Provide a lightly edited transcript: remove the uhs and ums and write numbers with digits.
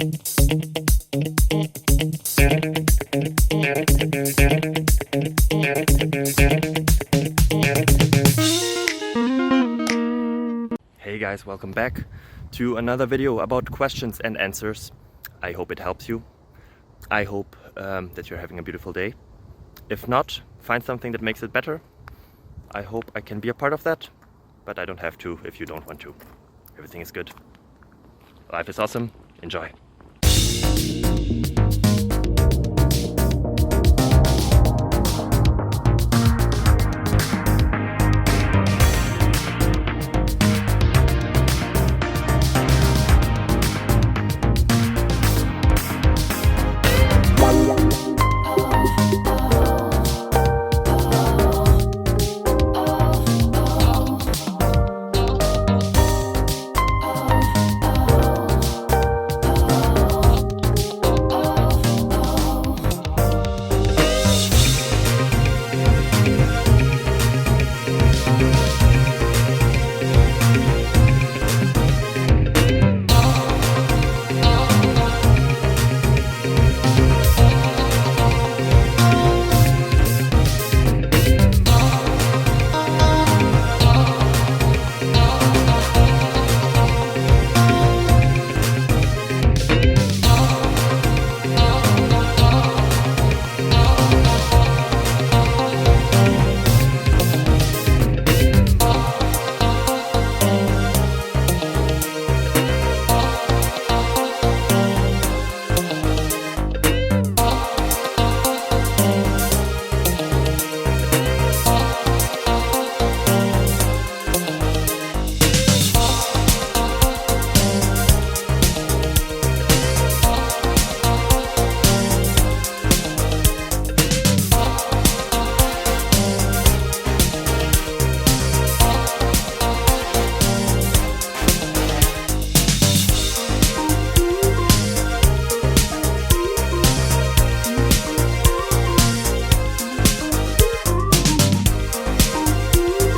Hey guys, welcome back to another video about questions and answers. I hope it helps you. I hope that you're having a beautiful day. If not, find something that makes it better. I hope I can be a part of that, but I don't have to if you don't want to. Everything is good. Life is awesome. Enjoy.